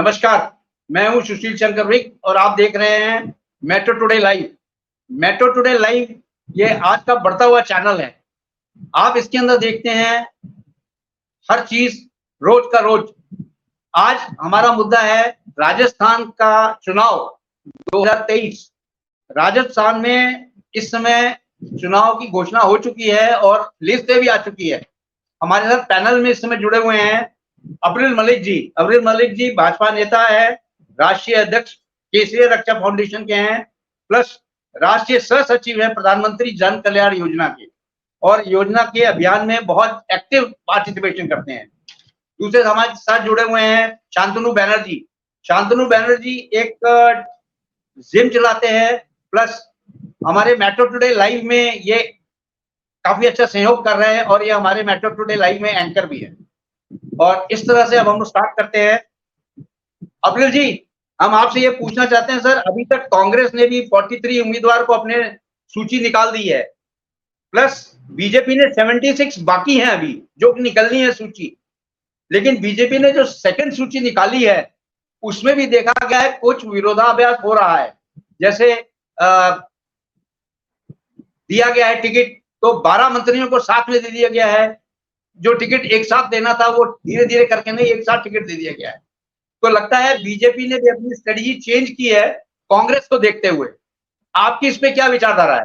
नमस्कार, मैं हूं सुशील चंद्र विक और आप देख रहे हैं metro today live. Metro today live ये आज का बढ़ता हुआ चैनल है। आप इसके अंदर देखते हैं हर चीज रोज का रोज। आज हमारा मुद्दा है राजस्थान का चुनाव 2023। राजस्थान में इस समय चुनाव की घोषणा हो चुकी है और लिस्टें भी आ चुकी है। हमारे साथ पैनल में इस समय जुड़े हुए हैं अब्रिल मलिक जी। अब्रिल मलिक जी भाजपा नेता है, राष्ट्रीय अध्यक्ष केंद्रीय रक्षा फाउंडेशन के हैं, प्लस राष्ट्रीय सह सचिव है प्रधानमंत्री जन कल्याण योजना के, और योजना के अभियान में बहुत एक्टिव पार्टिसिपेशन करते हैं। दूसरे हमारे साथ जुड़े हुए हैं शांतनु बैनर्जी। शांतनु बैनर्जी एक जिम चलाते हैं, प्लस हमारे मेट्रो टुडे लाइव में ये काफी अच्छा सहयोग कर रहे हैं और ये हमारे मेट्रो टुडे लाइव में एंकर भी है। और इस तरह से अब हम स्टार्ट करते हैं। अब्रिल जी, हम आपसे ये पूछना चाहते हैं सर, अभी तक कांग्रेस ने भी 43 उम्मीदवार को अपने सूची निकाल दी है, प्लस बीजेपी ने 76 बाकी हैं अभी जो निकलनी है सूची। लेकिन बीजेपी ने जो सेकंड सूची निकाली है उसमें भी देखा गया है कुछ विरोधाभास हो रहा है। जैसे दिया गया है टिकट तो 12 मंत्रियों को साथ में दे दिया गया है। जो टिकट एक साथ देना था वो धीरे धीरे करके नहीं, एक साथ टिकट दे दिया गया है। तो लगता है बीजेपी ने भी अपनी स्ट्रेटजी चेंज की है कांग्रेस को देखते हुए। आपकी इस पे क्या विचारधारा है?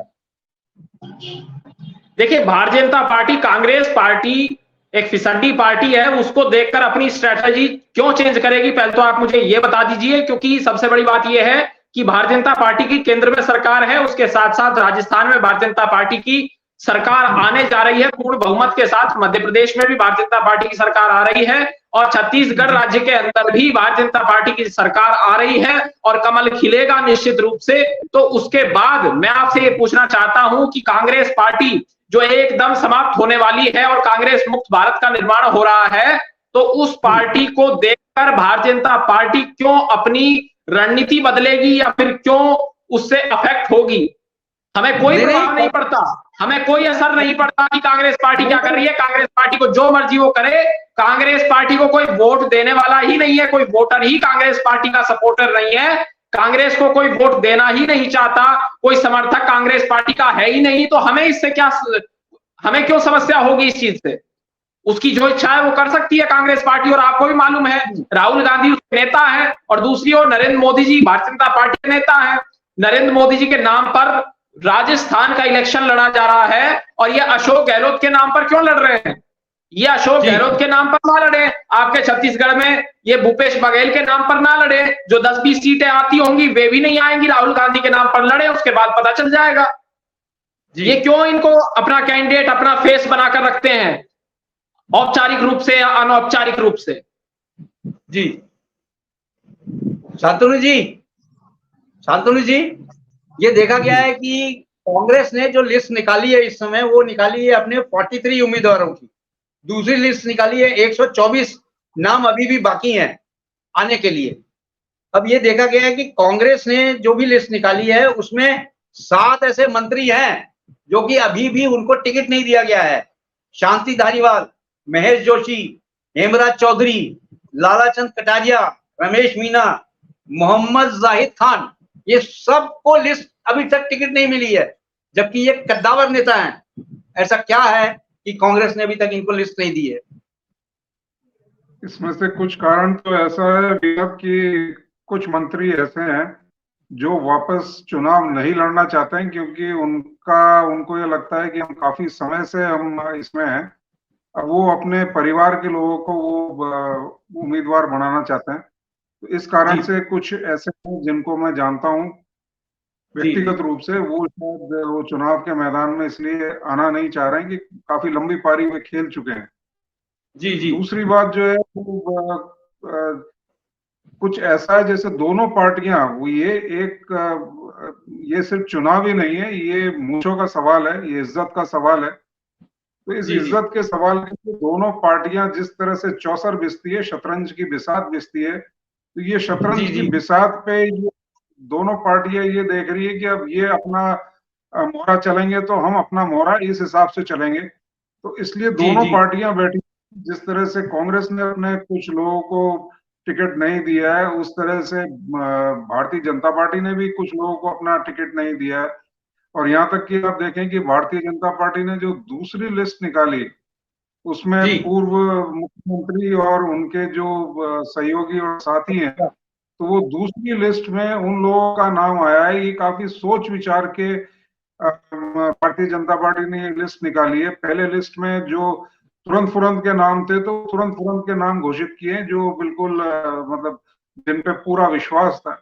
देखिए, भारतीय जनता पार्टी कांग्रेस पार्टी एक फिसड्डी पार्टी है, उसको देखकर अपनी स्ट्रेटजी क्यों चेंज करेगी? पहले तो आप मुझे ये बता दीजिए, क्योंकि सबसे बड़ी बात यह है कि भारतीय जनता पार्टी की केंद्र में सरकार है, उसके साथ साथ राजस्थान में भारतीय जनता पार्टी की सरकार आने जा रही है पूर्ण बहुमत के साथ। मध्य प्रदेश में भी भारतीय जनता पार्टी की सरकार आ रही है और छत्तीसगढ़ राज्य के अंदर भी भारतीय जनता पार्टी की सरकार आ रही है और कमल खिलेगा निश्चित रूप से। तो उसके बाद मैं आपसे ये पूछना चाहता हूं कि कांग्रेस पार्टी जो एकदम समाप्त होने वाली है और कांग्रेस मुक्त भारत का निर्माण हो रहा है, तो उस पार्टी को देखकर भारतीय जनता पार्टी क्यों अपनी रणनीति बदलेगी या फिर क्यों उससे अफेक्ट होगी? हमें कोई प्रभाव नहीं पड़ता, हमें कोई असर नहीं पड़ता कि कांग्रेस पार्टी क्या कर रही है। कांग्रेस पार्टी को जो मर्जी वो करे, कांग्रेस पार्टी को कोई वोट देने वाला ही नहीं है, कोई वोटर ही कांग्रेस पार्टी का सपोर्टर नहीं है, कांग्रेस को कोई वोट देना ही नहीं चाहता, कोई समर्थक कांग्रेस पार्टी का है ही नहीं। तो हमें इससे क्या, हमें क्यों समस्या होगी इस चीज से? उसकी जो इच्छा है वो कर सकती है कांग्रेस पार्टी। और आपको भी मालूम है राहुल गांधी उसके नेता है और दूसरी ओर नरेंद्र मोदी जी भारतीय जनता पार्टी के नेता है। नरेंद्र मोदी जी के नाम पर राजस्थान का इलेक्शन लड़ा जा रहा है और ये अशोक गहलोत के नाम पर क्यों लड़ रहे हैं? ये अशोक गहलोत के नाम पर ना लड़े, आपके छत्तीसगढ़ में ये भूपेश बघेल के नाम पर ना लड़े। जो 10-20 सीटें आती होंगी वे भी नहीं आएंगी, राहुल गांधी के नाम पर लड़े, उसके बाद पता चल जाएगा। ये क्यों इनको अपना कैंडिडेट, अपना फेस बनाकर रखते हैं, औपचारिक रूप से या अनौपचारिक रूप से? जी शांतनु जी, शांतनु जी, ये देखा गया है कि कांग्रेस ने जो लिस्ट निकाली है इस समय, वो निकाली है अपने 43 उम्मीदवारों की। दूसरी लिस्ट निकाली है 124 नाम अभी भी बाकी हैं आने के लिए। अब ये देखा गया है कि कांग्रेस ने जो भी लिस्ट निकाली है उसमें 7 ऐसे मंत्री हैं जो कि अभी भी उनको टिकट नहीं दिया गया है। शांति धारीवाल, महेश जोशी, हेमराज चौधरी, लालाचंद कटारिया, रमेश मीना, मोहम्मद जाहिद खान, ये सबको लिस्ट अभी तक टिकट नहीं मिली है, जबकि ये कद्दावर नेता हैं। ऐसा क्या है कि कांग्रेस ने अभी तक इनको लिस्ट नहीं दी है? इसमें से कुछ कारण तो ऐसा है कि कुछ मंत्री ऐसे हैं जो वापस चुनाव नहीं लड़ना चाहते हैं, क्योंकि उनको ये लगता है कि हम काफी समय से हम इसमें हैं। अब वो अपने परिवार के लोगों को वो उम्मीदवार बनाना चाहते हैं। तो इस कारण से कुछ ऐसे हैं जिनको मैं जानता हूं व्यक्तिगत रूप से, वो शायद वो चुनाव के मैदान में इसलिए आना नहीं चाह रहे हैं कि काफी लंबी पारी में खेल चुके हैं। जी। दूसरी बात जो है कुछ ऐसा है जैसे दोनों पार्टियां, वो ये सिर्फ चुनाव ही नहीं है, ये मूंछों का सवाल है, ये इज्जत का सवाल है। तो इस इज्जत के सवाल में दोनों पार्टियां जिस तरह से चौसर बिस्ती है, शतरंज की बिसात बिस्ती है, तो ये शतरंज की बिसात पे दोनों पार्टियां ये देख रही है कि अब ये अपना मोहरा चलेंगे तो हम अपना मोहरा इस हिसाब से चलेंगे। तो इसलिए दोनों पार्टियां बैठी, जिस तरह से कांग्रेस ने अपने कुछ लोगों को टिकट नहीं दिया है, उस तरह से भारतीय जनता पार्टी ने भी कुछ लोगों को अपना टिकट नहीं दिया है। और यहाँ तक कि आप देखें कि भारतीय जनता पार्टी ने जो दूसरी लिस्ट निकाली, उसमें जी पूर्व मुख्यमंत्री और उनके जो सहयोगी और साथी हैं, तो वो दूसरी लिस्ट में उन लोगों का नाम आया है। ये काफी सोच विचार के भारतीय जनता पार्टी ने ये लिस्ट निकाली है। पहले लिस्ट में जो तुरंत के नाम थे, तो तुरंत के नाम घोषित किए जो बिल्कुल मतलब जिन पे पूरा विश्वास था।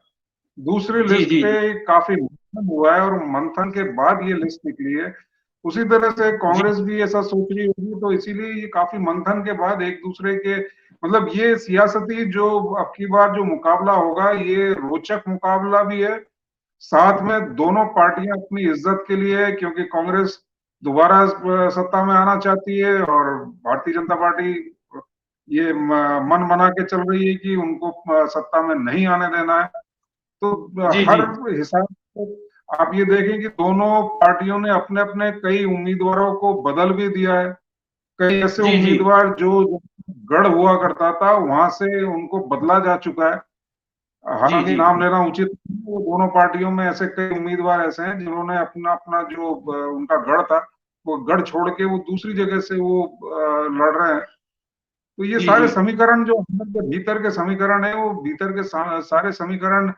दूसरी जी लिस्ट जी पे काफी मंथन हुआ है और मंथन के बाद ये लिस्ट निकली है। उसी तरह से जी कांग्रेस भी ऐसा सोच रही होगी, तो इसीलिए ये काफी मंथन के बाद एक दूसरे के मतलब ये सियासती जो अब की बार जो मुकाबला होगा, ये रोचक मुकाबला भी है। साथ में दोनों पार्टियां अपनी इज्जत के लिए, क्योंकि कांग्रेस दोबारा सत्ता में आना चाहती है और भारतीय जनता पार्टी ये मन बना के चल रही है कि उनको सत्ता में नहीं आने देना है। तो जी हर जी हिसाब से आप ये देखें कि दोनों पार्टियों ने अपने अपने कई उम्मीदवारों को बदल भी दिया है। कई ऐसे जी जी उम्मीदवार जो गढ़ हुआ करता था, वहां से उनको बदला जा चुका है। जी हालांकि जी नाम लेना उचित नहीं है, वो दोनों पार्टियों में ऐसे कई उम्मीदवार ऐसे हैं जिन्होंने अपना अपना जो उनका गढ़ था, वो गढ़ छोड़ के वो दूसरी जगह से वो लड़ रहे हैं। तो ये जी सारे जी समीकरण जो अंदर के भीतर के समीकरण है, वो भीतर के सारे समीकरण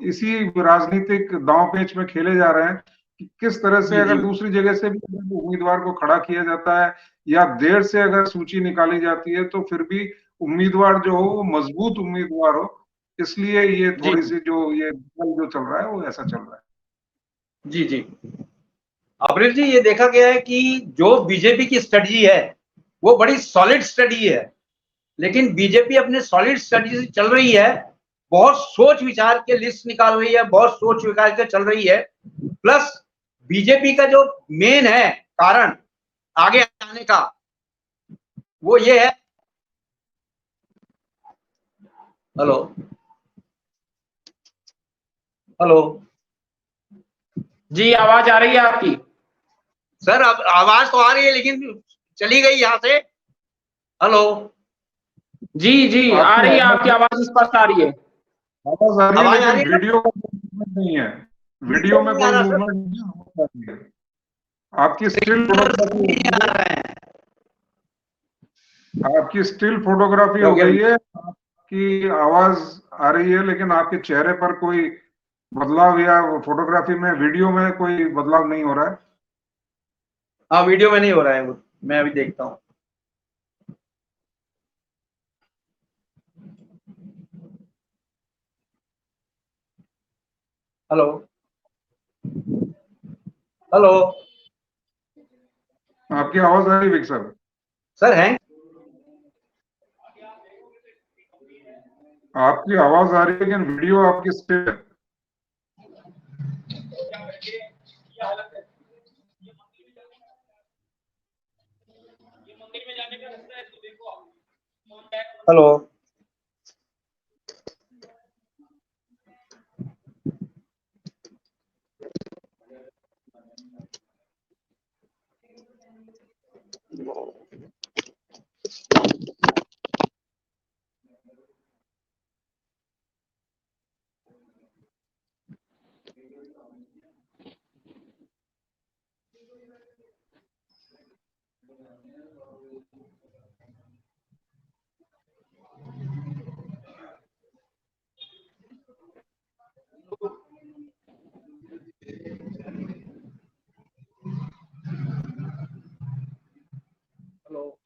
इसी राजनीतिक दांव पेच में खेले जा रहे हैं कि किस तरह से जी जी अगर दूसरी जगह से भी उम्मीदवार को खड़ा किया जाता है या देर से अगर सूची निकाली जाती है, तो फिर भी उम्मीदवार जो हो वो मजबूत उम्मीदवार हो। इसलिए ये जी थोड़ी सी जो ये जो चल रहा है वो ऐसा चल रहा है। जी जी अब्रिल जी, ये देखा गया है कि जो बीजेपी की स्ट्रेटजी है वो बड़ी सॉलिड स्ट्रेटजी है, लेकिन बीजेपी अपने सॉलिड स्ट्रेटजी से चल रही है, बहुत सोच विचार के लिस्ट निकाल रही है, बहुत सोच विचार के चल रही है। प्लस बीजेपी का जो मेन है कारण आगे आने का, वो ये है। हेलो हेलो जी आवाज आ रही है आपकी? सर, अब आवाज तो आ रही है लेकिन चली गई यहां से। हेलो, जी जी आ रही है, आपकी आवाज स्पष्ट आ रही है। आवाज आ रही है, आवाज आ लेकिन रही है? वीडियो में मूवमेंट नहीं है। वीडियो में नहीं आ कोई रहा सर, मूवमेंट नहीं है। आपकी स्टिल फोटोग्राफी हो नहीं आ गई है, रहा है। आपकी स्टिल फोटोग्राफी क्या हो हो गया? गई है, आपकी आवाज आ रही है, लेकिन आपके चेहरे पर कोई बदलाव या फोटोग्राफी में वीडियो में कोई बदलाव नहीं हो रहा है। हाँ, वीडियो में नहीं हो रहा है वो, मैं अभी देखता हूँ। हेलो हेलो आपकी आवाज आ रही है सर? सर हैं? आपकी आवाज आ रही है लेकिन वीडियो आपकी स्टिल है। हेलो हेलो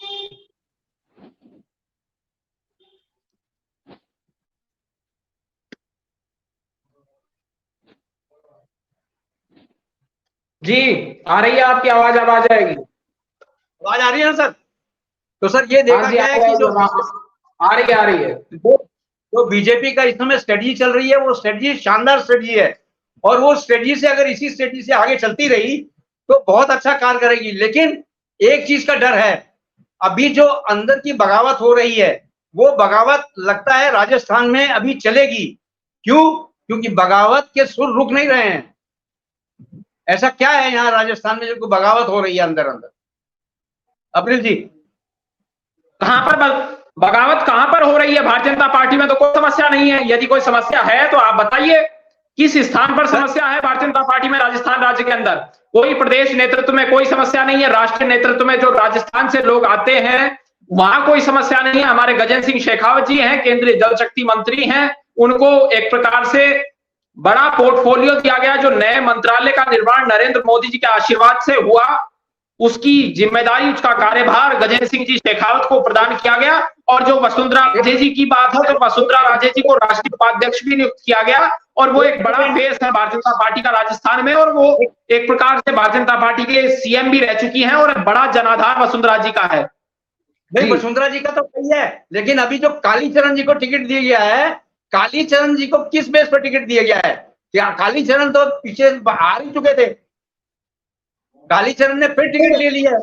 जी आ रही है आपकी आवाज, अब आ जाएगी। आवाज आ रही है ना सर? तो सर, ये हाँ देखा जी गया आ है कि रही है, आ रही है। जो बीजेपी का इस समय स्ट्रेटजी चल रही है, वो स्ट्रेटजी शानदार स्ट्रेटजी है, और वो स्ट्रेटजी से अगर इसी स्ट्रेटजी से आगे चलती रही तो बहुत अच्छा कार्य करेगी। लेकिन एक चीज का डर है, अभी जो अंदर की बगावत हो रही है, वो बगावत लगता है राजस्थान में अभी चलेगी। क्यों? क्योंकि बगावत के सुर रुक नहीं रहे हैं। ऐसा क्या है यहाँ राजस्थान में जो बगावत हो रही है अंदर अंदर? अप्रैल जी, कहां पर बगावत कहां पर हो रही है? भारतीय जनता पार्टी में तो कोई समस्या नहीं है। यदि कोई समस्या है तो आप बताइए, किस स्थान पर समस्या है भारतीय जनता पार्टी में राजस्थान राज्य के अंदर? कोई प्रदेश नेतृत्व में कोई समस्या नहीं है, राष्ट्रीय नेतृत्व में जो राजस्थान से लोग आते हैं वहां कोई समस्या नहीं है। हमारे गजेंद्र सिंह शेखावत जी हैं, केंद्रीय जल शक्ति मंत्री हैं, उनको एक प्रकार से बड़ा पोर्टफोलियो दिया गया। जो नए मंत्रालय का निर्माण नरेंद्र मोदी जी के आशीर्वाद से हुआ, उसकी जिम्मेदारी, उसका कार्यभार गजेंद्र सिंह जी शेखावत को प्रदान किया गया। और जो वसुंधरा राजे जी की बात है, तो वसुंधरा राजे जी को राष्ट्रीय उपाध्यक्ष भी नियुक्त किया गया, और वो एक बड़ा फेस है भारतीय जनता पार्टी का राजस्थान में, और वो एक प्रकार से भारतीय जनता पार्टी के सीएम भी रह चुकी हैं, और बड़ा जनाधार वसुंधरा जी का है। नहीं, वसुंधरा जी का तो सही है, लेकिन अभी जो कालीचरण जी को टिकट दिया गया है, कालीचरण जी को किस बेस पर टिकट दिया गया है? क्या कालीचरण तो पीछे हार ही चुके थे, कालीचरण ने फिर टिकट ले लिया है।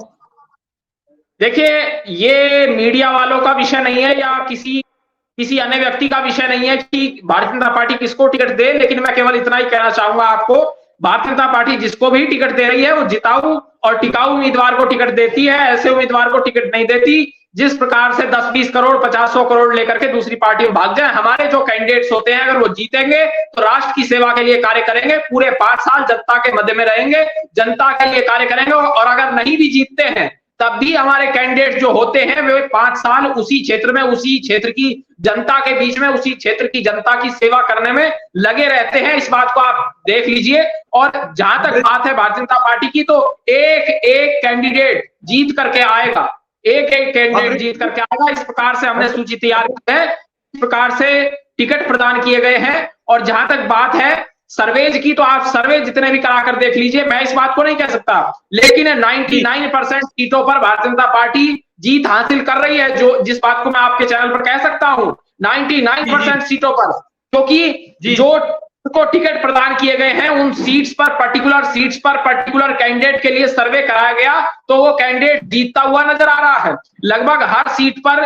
देखिए, ये मीडिया वालों का विषय नहीं है या किसी अन्य व्यक्ति का विषय नहीं है कि भारतीय जनता पार्टी किसको टिकट दे, लेकिन मैं केवल इतना ही कहना चाहूंगा आपको, भारतीय जनता पार्टी जिसको भी टिकट दे रही है वो जिताऊ और टिकाऊ उम्मीदवार को टिकट देती है, ऐसे उम्मीदवार को टिकट नहीं देती जिस प्रकार से 10-20 करोड़ 50-100 करोड़ लेकर के दूसरी पार्टी में भाग जाए। हमारे जो कैंडिडेट्स होते हैं, अगर वो जीतेंगे तो राष्ट्र की सेवा के लिए कार्य करेंगे, पूरे 5 साल जनता के मध्य में रहेंगे, जनता के लिए कार्य करेंगे, और अगर नहीं भी जीतते हैं तब भी हमारे कैंडिडेट जो होते हैं वे 5 साल उसी क्षेत्र में, उसी क्षेत्र की जनता के बीच में, उसी क्षेत्र की जनता की सेवा करने में लगे रहते हैं। इस बात को आप देख लीजिए। और जहां तक बात है भारतीय जनता पार्टी की, तो एक कैंडिडेट जीत करके आएगा, एक कैंडिडेट जीत करके आएगा। इस प्रकार से हमने सूची तैयार की है, इस प्रकार से टिकट प्रदान किए गए हैं। और जहां तक बात है सर्वेज की, तो आप सर्वे जितने भी कराकर देख लीजिए, मैं इस बात को नहीं कह सकता, लेकिन 99% सीटों पर भारतीय जनता पार्टी जीत हासिल कर रही है। जो जिस बात को मैं आपके चैनल पर कह सकता हूं, 99% सीटों पर, क्योंकि जो को टिकट प्रदान किए गए हैं उन सीट्स पर, पर्टिकुलर सीट्स पर, पर्टिकुलर कैंडिडेट के लिए सर्वे कराया गया, तो वो कैंडिडेट जीतता हुआ नजर आ रहा है। लगभग हर सीट पर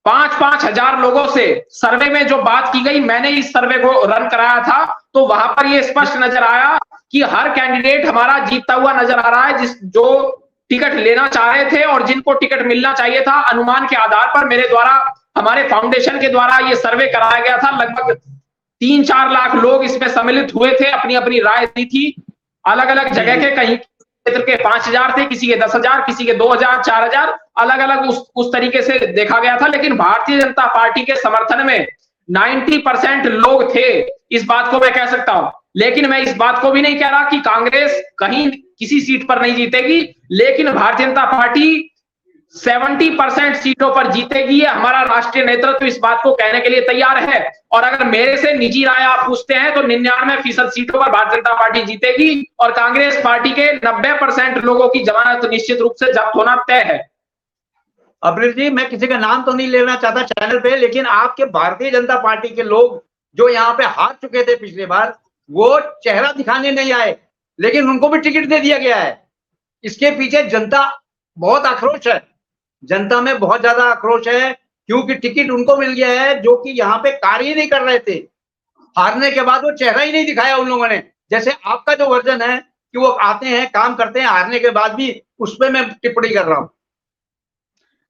5-5 हजार लोगों से सर्वे में जो बात की गई, मैंने इस सर्वे को रन कराया था, तो वहां पर यह स्पष्ट नजर आया कि हर कैंडिडेट हमारा जीतता हुआ नजर आ रहा है। जो टिकट लेना चाह रहे थे और जिनको टिकट मिलना चाहिए था, अनुमान के आधार पर मेरे द्वारा, हमारे फाउंडेशन के द्वारा यह सर्वे कराया गया था। लगभग 3-4 लाख लोग इसमें सम्मिलित हुए थे, अपनी अपनी राय दी थी। अलग अलग जगह के, कहीं क्षेत्र के 5,000 थे, किसी के 10,000, किसी के 2,000, 4,000, अलग अलग उस तरीके से देखा गया था। लेकिन भारतीय जनता पार्टी के समर्थन में 90% लोग थे, इस बात को मैं कह सकता हूं। लेकिन मैं इस बात को भी नहीं कह रहा कि कांग्रेस कहीं किसी सीट पर नहीं जीतेगी, लेकिन भारतीय जनता पार्टी 70% सीटों पर जीतेगी। हमारा राष्ट्रीय नेतृत्व इस बात को कहने के लिए तैयार है। और अगर मेरे से निजी राय आप पूछते हैं तो 99% सीटों पर भारतीय जनता पार्टी जीतेगी, और कांग्रेस पार्टी के 90% लोगों की जमानत निश्चित रूप से जब्त होना तय है। अब्रिल जी, मैं किसी का नाम तो नहीं लेना चाहता चैनल पे, लेकिन आपके भारतीय जनता पार्टी के लोग जो यहाँ पे हार चुके थे पिछली बार, वो चेहरा दिखाने नहीं आए, लेकिन उनको भी टिकट दे दिया गया है। इसके पीछे जनता बहुत आक्रोश है, जनता में बहुत ज्यादा आक्रोश है, क्योंकि टिकट उनको मिल गया है जो कि यहाँ पे कार्य ही नहीं कर रहे थे। हारने के बाद वो चेहरा ही नहीं दिखाया उन लोगों ने। जैसे आपका जो वर्जन है कि वो आते हैं, काम करते हैं, हारने के बाद भी उस पर मैं टिप्पणी कर रहा हूं।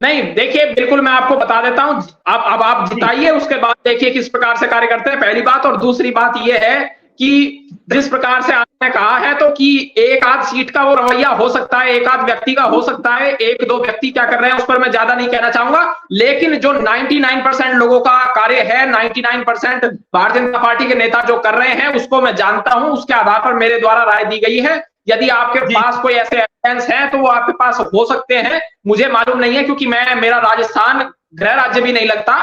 नहीं, देखिए, बिल्कुल मैं आपको बता देता हूं। अब आप जिताइए, उसके बाद देखिए किस प्रकार से कार्य करते हैं, पहली बात। और दूसरी बात यह है कि जिस प्रकार से आपने कहा है, तो कि एक आध सीट का वो रवैया हो सकता है, एक आध व्यक्ति का हो सकता है, 1-2 व्यक्ति क्या कर रहे हैं उस पर मैं ज्यादा नहीं कहना चाहूंगा। लेकिन जो 99% लोगों का कार्य है, 99% भारतीय जनता पार्टी के नेता जो कर रहे हैं, उसको मैं जानता हूं, उसके आधार पर मेरे द्वारा राय दी गई है। यदि आपके पास कोई ऐसे एविडेंस हैं तो वो आपके पास हो सकते हैं, मुझे मालूम नहीं है, क्योंकि मेरा राजस्थान गृह राज्य भी नहीं लगता।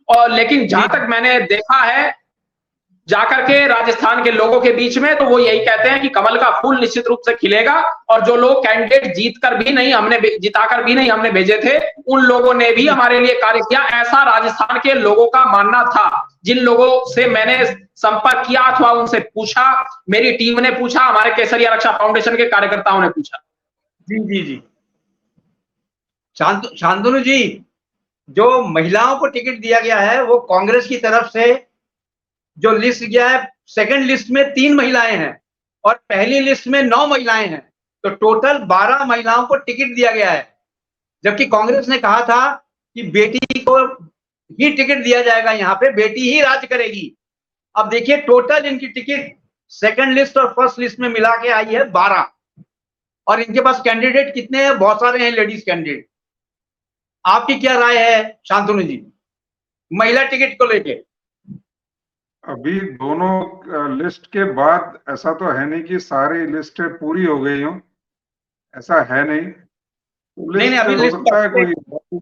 और लेकिन जहां तक मैंने देखा है जाकर के राजस्थान के लोगों के बीच में, तो वो यही कहते हैं कि कमल का फूल निश्चित रूप से खिलेगा। और जो लोग कैंडिडेट जिताकर भी नहीं हमने भेजे थे, उन लोगों ने भी हमारे लिए कार्य किया, ऐसा राजस्थान के लोगों का मानना था। जिन लोगों से मैंने संपर्क किया अथवा उनसे पूछा, मेरी टीम ने पूछा, हमारे केसरिया रक्षा फाउंडेशन के कार्यकर्ताओं ने पूछा। जी। शांतनु जी, जो महिलाओं को टिकट दिया गया है वो कांग्रेस की तरफ से जो लिस्ट गया है, सेकंड लिस्ट में 3 महिलाएं हैं और पहली लिस्ट में 9 महिलाएं हैं, तो टोटल 12 महिलाओं को टिकट दिया गया है। जबकि कांग्रेस ने कहा था कि बेटी को ही टिकट दिया जाएगा, यहाँ पे बेटी ही राज करेगी। अब देखिए टोटल इनकी टिकट सेकंड लिस्ट और फर्स्ट लिस्ट में मिला के आई है 12, और इनके पास कैंडिडेट कितने हैं, बहुत सारे हैं लेडीज कैंडिडेट। आपकी क्या राय है शांतनु जी महिला टिकट को लेके? अभी दोनों लिस्ट के बाद ऐसा तो है नहीं कि सारी लिस्टें पूरी हो गई हों, ऐसा है नहीं। तो नहीं, लिस्ट अभी हो लिस्ट सकता है कोई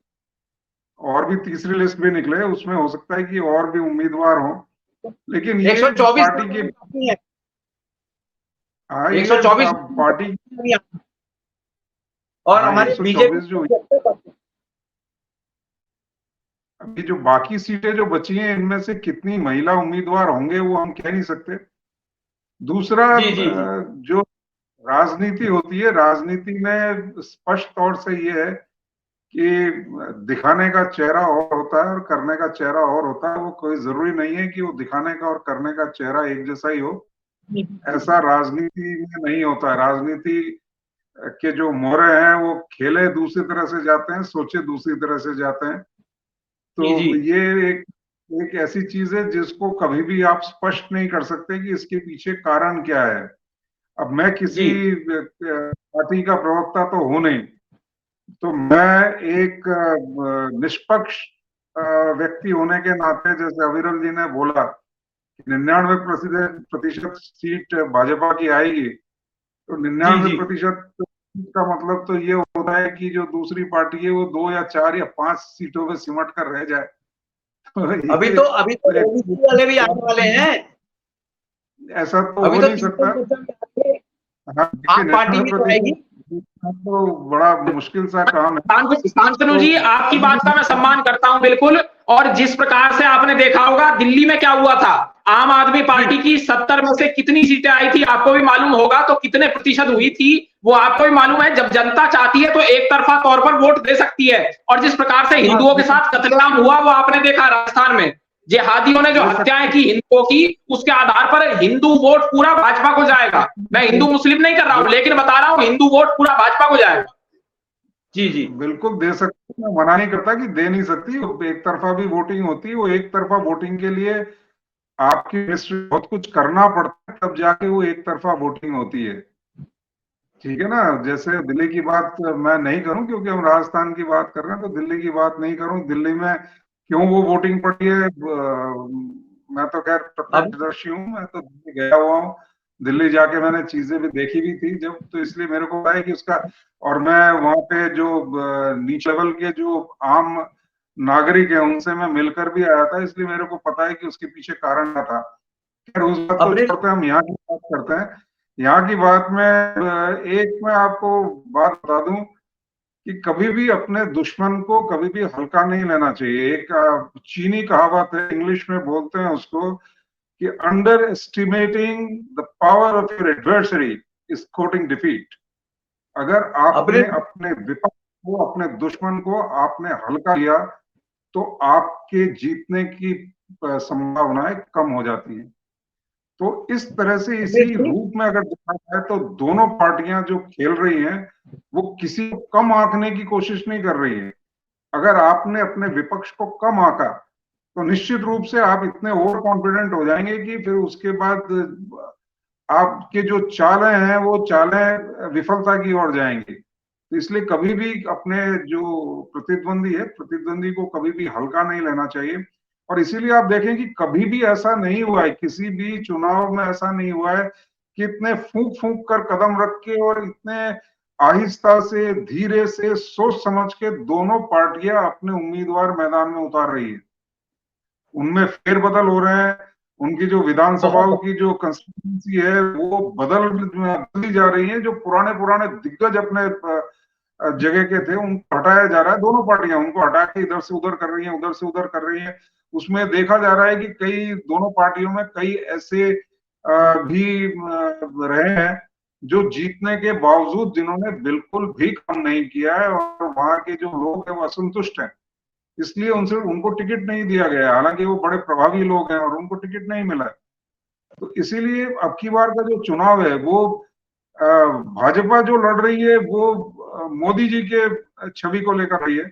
और भी तीसरी लिस्ट भी निकले, उसमें हो सकता है कि और भी उम्मीदवार हो, लेकिन ये 124 पार्टी की 124 पार्टी और हमारे 124 बीजेपी जो अभी जो बाकी सीटें जो बची हैं, इनमें से कितनी महिला उम्मीदवार होंगे वो हम कह नहीं सकते। दूसरा जी। जो राजनीति होती है, राजनीति में स्पष्ट तौर से ये है कि दिखाने का चेहरा और होता है और करने का चेहरा और होता है। वो कोई जरूरी नहीं है कि वो दिखाने का और करने का चेहरा एक जैसा ही हो, ऐसा राजनीति में नहीं होता है। राजनीति के जो मोहरे हैं वो खेले दूसरी तरह से जाते हैं, सोचे दूसरी तरह से जाते हैं। तो ये एक ऐसी चीज है जिसको कभी भी आप स्पष्ट नहीं कर सकते कि इसके पीछे कारण क्या है। अब मैं किसी पार्टी का प्रवक्ता तो हूं नहीं, तो मैं एक निष्पक्ष व्यक्ति होने के नाते, जैसे अविरल जी ने बोला 99% सीट भाजपा की आएगी, तो 99% का मतलब तो ये होता है कि जो दूसरी पार्टी है वो 2 या 4 या 5 सीटों में सिमट कर रह जाए। अभी तो ओबीसी वाले भी आने वाले हैं, ऐसा तो हो नहीं सकता। आप पार्टी भी तो आएगी, तो बड़ा मुश्किल सा काम है। शांतनु जी, आपकी बात का मैं सम्मान करता हूं बिल्कुल। और जिस प्रकार से आपने देखा होगा दिल्ली में क्या हुआ था, आम आदमी पार्टी की 70 में से कितनी सीटें आई थी आपको भी मालूम होगा, तो कितने प्रतिशत हुई थी वो आपको भी मालूम है। जब जनता चाहती है तो एक तरफा तौर पर वोट दे सकती है, और जिस प्रकार से हिंदुओं के साथ कत्लेआम हुआ वो आपने देखा राजस्थान में, जिहादियों ने जो हत्याएं की हिंदुओं की, उसके आधार पर हिंदू वोट पूरा भाजपा को जाएगा। मैं हिंदू मुस्लिम नहीं कर रहा हूं, लेकिन बता रहा हूं हिंदू वोट पूरा भाजपा को जाएगा। जी बिल्कुल दे सकती, मैं मना नहीं करता कि दे नहीं सकती। एक तरफा भी वोटिंग होती है, वो एक तरफा वोटिंग के लिए आपकी मिनिस्ट्री बहुत कुछ करना पड़ता है, तब जाके वो एक तरफा वोटिंग होती है। ठीक है ना, जैसे दिल्ली की बात मैं नहीं करूं क्योंकि हम राजस्थान की बात कर रहे हैं, तो दिल्ली की बात नहीं करूं। दिल्ली में क्यों वो वोटिंग पड़ी है, मैं तो खैर प्रत्यक्षदर्शी हूँ, मैं तो दिल्ली गया हुआ हूँ, दिल्ली जाके मैंने चीजें भी देखी भी थी जब, तो इसलिए मेरे को पता है कि उसका, और मैं वहां पे जो नीचे लेवल के जो आम नागरिक है उनसे मैं मिलकर भी आया था, इसलिए मेरे को पता है कि उसके पीछे कारण क्या था। खैर उस बात को छोड़ते हैं, हम यहाँ की बात करते हैं। यहाँ की बात में एक मैं आपको बात बता दूं कि कभी भी अपने दुश्मन को कभी भी हल्का नहीं लेना चाहिए। एक चीनी कहावत है, इंग्लिश में बोलते हैं उसको कि under estimating the power of your adversary is coating defeat. अगर आपने अपने विपक्ष को, अपने दुश्मन को आपने हल्का लिया तो आपके जीतने की संभावनाएं कम हो जाती हैं। तो इस तरह से इसी रूप में अगर देखा जाए तो दोनों पार्टियां जो खेल रही हैं वो किसी को कम आंकने की कोशिश नहीं कर रही है। अगर आपने अपने विपक्ष को कम आंका तो निश्चित रूप से आप इतने ओवर कॉन्फिडेंट हो जाएंगे कि फिर उसके बाद आपके जो चालें हैं वो चालें विफलता की ओर जाएंगी। तो इसलिए कभी भी अपने जो प्रतिद्वंदी है, प्रतिद्वंदी को कभी भी हल्का नहीं लेना चाहिए। और इसीलिए आप देखें कि कभी भी ऐसा नहीं हुआ है, किसी भी चुनाव में ऐसा नहीं हुआ है कि इतने फूंक फूंक कर कदम रख के और इतने आहिस्ता से, धीरे से, सोच समझ के दोनों पार्टियां अपने उम्मीदवार मैदान में उतार रही है। उनमें फेरबदल हो रहे हैं, उनकी जो विधानसभाओं की जो कंस्टिट्यूंसी है वो बदली जा रही है। जो पुराने दिग्गज अपने जगह के थे उनको हटाया जा रहा है, दोनों पार्टियां उनको हटा के इधर से उधर कर रही हैं, उधर से उधर कर रही हैं। उसमें देखा जा रहा है कि कई दोनों पार्टियों में कई ऐसे भी रहे हैं जो जीतने के बावजूद जिन्होंने बिल्कुल भी काम नहीं किया है, और वहां के जो लोग हैं वो असंतुष्ट हैं, इसलिए उनको टिकट नहीं दिया गया। हालांकि वो बड़े प्रभावी लोग हैं और उनको टिकट नहीं मिला। तो इसीलिए अब की बार का जो चुनाव है वो भाजपा जो लड़ रही है वो मोदी जी के छवि को लेकर रही है,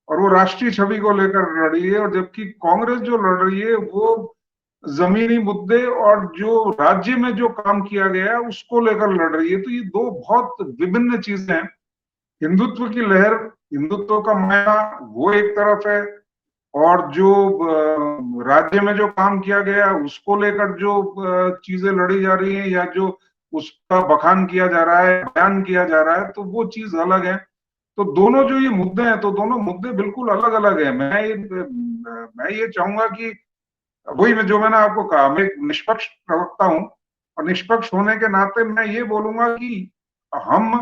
और वो राष्ट्रीय छवि को लेकर लड़ रही है, और जबकि कांग्रेस जो लड़ रही है वो जमीनी मुद्दे और जो राज्य में जो काम किया गया है उसको लेकर लड़ रही है। तो ये दो बहुत विभिन्न चीजें हैं। हिंदुत्व की लहर, हिंदुत्व का मायना वो एक तरफ है, और जो राज्य में जो काम किया गया उसको लेकर जो चीजें लड़ी जा रही हैं या जो उसका बखान किया जा रहा है, बयान किया जा रहा है, तो वो चीज अलग है। तो दोनों जो ये मुद्दे हैं, तो दोनों मुद्दे बिल्कुल अलग अलग है। मैं ये चाहूंगा कि वही में जो मैंने आपको कहा, मैं एक निष्पक्ष प्रवक्ता हूं, और निष्पक्ष होने के नाते मैं ये बोलूंगा कि हम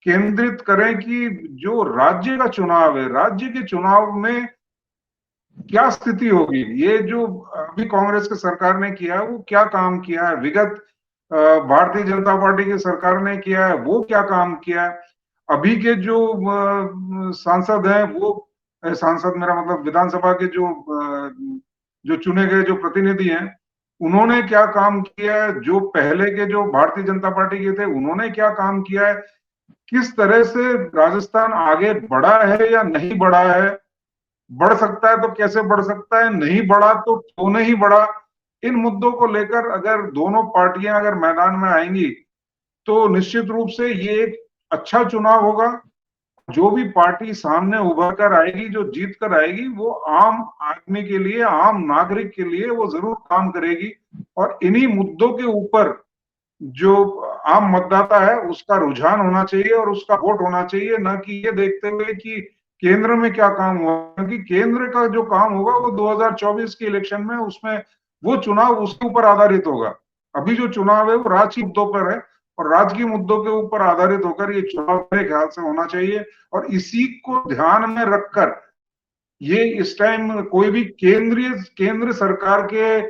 केंद्रित करें कि जो राज्य का चुनाव है, राज्य के चुनाव में क्या स्थिति होगी, ये जो अभी कांग्रेस की सरकार ने किया है वो क्या काम किया है, विगत भारतीय जनता पार्टी की सरकार ने किया है वो क्या काम किया है, अभी के जो सांसद हैं वो, सांसद मेरा मतलब विधानसभा के जो चुने गए जो प्रतिनिधि हैं उन्होंने क्या काम किया है, जो पहले के जो भारतीय जनता पार्टी के थे उन्होंने क्या काम किया है, किस तरह से राजस्थान आगे बढ़ा है या नहीं बढ़ा है, बढ़ सकता है तो कैसे बढ़ सकता है, नहीं बढ़ा तो क्यों नहीं बढ़ा। इन मुद्दों को लेकर अगर दोनों पार्टियां अगर मैदान में आएंगी तो निश्चित रूप से ये एक अच्छा चुनाव होगा। जो भी पार्टी सामने उभर कर आएगी, जो जीत कर आएगी, वो आम आदमी के लिए, आम नागरिक के लिए वो जरूर काम करेगी, और इन्हीं मुद्दों के ऊपर जो आम मतदाता है उसका रुझान होना चाहिए और उसका वोट होना चाहिए, ना कि ये देखते हुए कि केंद्र में क्या काम हुआ। क्योंकि केंद्र का जो काम होगा वो 2024 के इलेक्शन में, उसमें वो चुनाव उसके ऊपर आधारित होगा। अभी जो चुनाव है वो राजकीय मुद्दों पर है, और राजकीय मुद्दों के ऊपर आधारित होकर ये चुनाव मेरे ख्याल से होना चाहिए। और इसी को ध्यान में रखकर ये इस टाइम कोई भी केंद्र सरकार के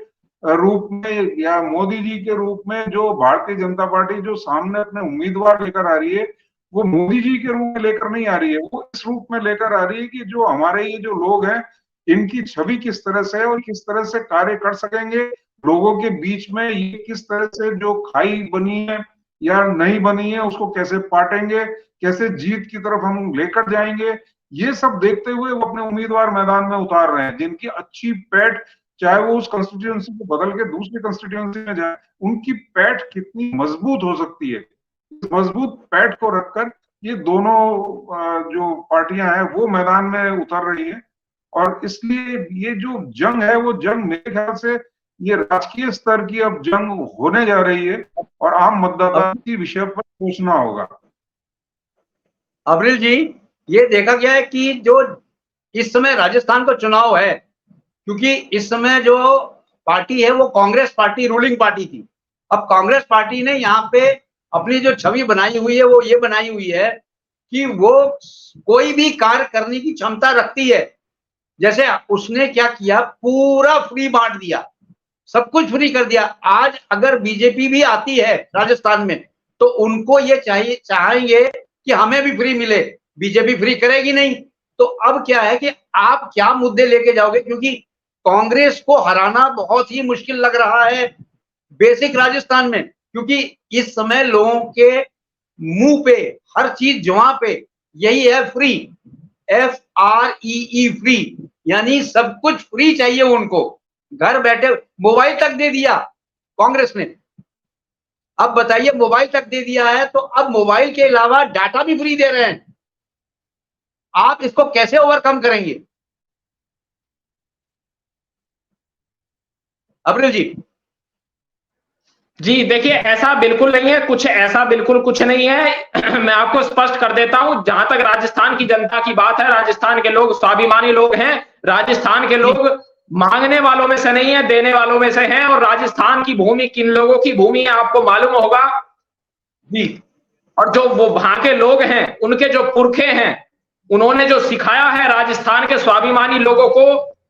रूप में या मोदी जी के रूप में जो भारतीय जनता पार्टी जो सामने अपने उम्मीदवार लेकर आ रही है, वो मोदी जी के रूप में लेकर नहीं आ रही है, वो इस रूप में लेकर आ रही है कि जो हमारे ये जो लोग हैं इनकी छवि किस तरह से है और किस तरह से कार्य कर सकेंगे लोगों के बीच में, ये किस तरह से जो खाई बनी है या नहीं बनी है उसको कैसे पाटेंगे, कैसे जीत की तरफ हम लेकर जाएंगे, ये सब देखते हुए वो अपने उम्मीदवार मैदान में उतार रहे हैं, जिनकी अच्छी पैठ, चाहे वो उस कंस्टिट्यूएंसी को बदल के दूसरी कंस्टिट्यूएंसी में जाए, उनकी पैठ कितनी मजबूत हो सकती है। इस मजबूत पैठ को रखकर ये दोनों जो पार्टियां हैं वो मैदान में उतर रही हैं, और इसलिए ये जो जंग है वो जंग मेरे ख्याल से ये राजकीय स्तर की अब जंग होने जा रही है, और आम मतदाता की विषय पर सोचना होगा। अब्रिल जी, ये देखा गया है कि जो इस समय राजस्थान का चुनाव है, क्योंकि इस समय जो पार्टी है वो कांग्रेस पार्टी रूलिंग पार्टी थी। अब कांग्रेस पार्टी ने यहाँ पे अपनी जो छवि बनाई हुई है वो ये बनाई हुई है कि वो कोई भी कार्य करने की क्षमता रखती है। जैसे उसने क्या किया, पूरा फ्री बांट दिया, सब कुछ फ्री कर दिया। आज अगर बीजेपी भी आती है राजस्थान में तो उनको ये चाहेंगे कि हमें भी फ्री मिले, बीजेपी फ्री करेगी नहीं। तो अब क्या है कि आप क्या मुद्दे लेके जाओगे, क्योंकि कांग्रेस को हराना बहुत ही मुश्किल लग रहा है बेसिक राजस्थान में, क्योंकि इस समय लोगों के मुंह पे हर चीज जुबान पे यही है फ्री, FREE फ्री, यानी सब कुछ फ्री चाहिए उनको। घर बैठे मोबाइल तक दे दिया कांग्रेस ने। अब बताइए, मोबाइल तक दे दिया है तो अब मोबाइल के अलावा डाटा भी फ्री दे रहे हैं। आप इसको कैसे ओवरकम करेंगे अब्रिल जी? जी देखिए, ऐसा बिल्कुल नहीं है, कुछ ऐसा बिल्कुल कुछ नहीं है। मैं आपको स्पष्ट कर देता हूं, जहां तक राजस्थान की जनता की बात है, राजस्थान के लोग स्वाभिमानी लोग हैं। राजस्थान के लोग मांगने वालों में से नहीं है, देने वालों में से हैं। और राजस्थान की भूमि किन लोगों की भूमि है आपको मालूम होगा जी। और जो वो वहां के लोग हैं, उनके जो पुरखे हैं, उन्होंने जो सिखाया है राजस्थान के स्वाभिमानी लोगों को,